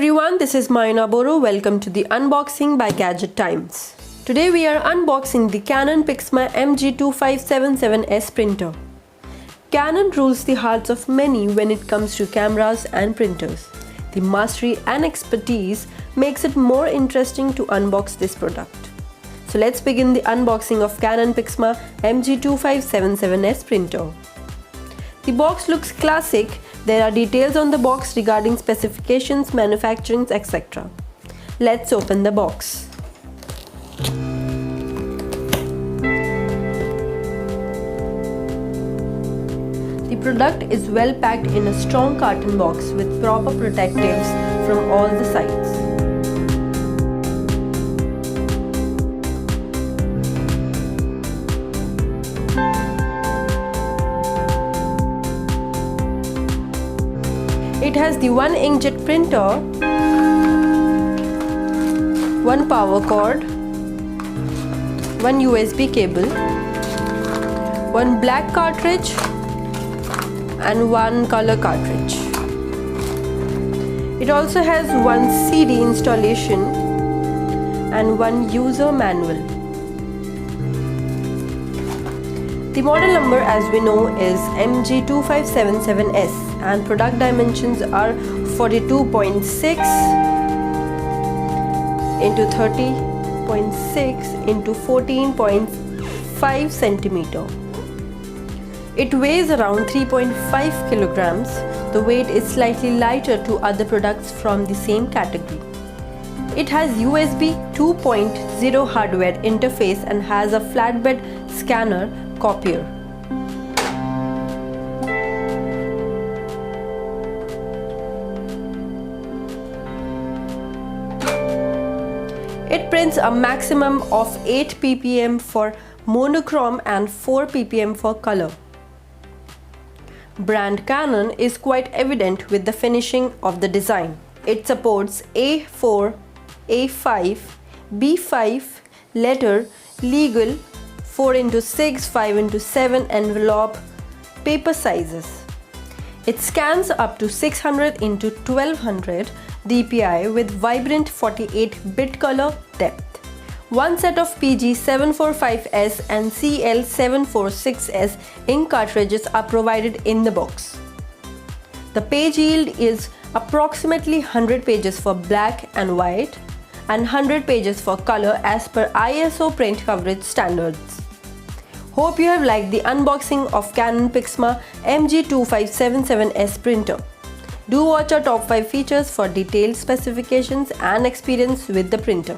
everyone, this is Mayuna Boro. Welcome to the unboxing by Gadget Times. Today we are unboxing the Canon PIXMA MG2577S printer. Canon rules the hearts of many when it comes to cameras and printers. The mastery and expertise makes it more interesting to unbox this product. So let's begin the unboxing of Canon PIXMA MG2577S printer. The box looks classic. There are details on the box regarding specifications, manufacturing, etc. Let's open the box. The product is well packed in a strong carton box with proper protectives from all the sides. It has the one inkjet printer, one power cord, one USB cable, one black cartridge and one color cartridge. It also has one CD installation and one user manual. The model number, as we know, is MG2577S and product dimensions are 42.6 into 30.6 into 14.5 centimeter. It weighs around 3.5 kilograms. The weight is slightly lighter to other products from the same category. It has USB 2.0 hardware interface and has a flatbed scanner copier. It prints a maximum of 8 ppm for monochrome and 4 ppm for color. Brand Canon is quite evident with the finishing of the design. It supports A4, A5, B5, letter, legal, 4x6, 5x7 envelope paper sizes. It scans up to 600x1200 dpi with vibrant 48-bit color depth. One set of PG745S and CL746S ink cartridges are provided in the box. The page yield is approximately 100 pages for black and white and 100 pages for color as per ISO print coverage standards. Hope you have liked the unboxing of Canon PIXMA MG2577S printer. Do watch our top 5 features for detailed specifications and experience with the printer.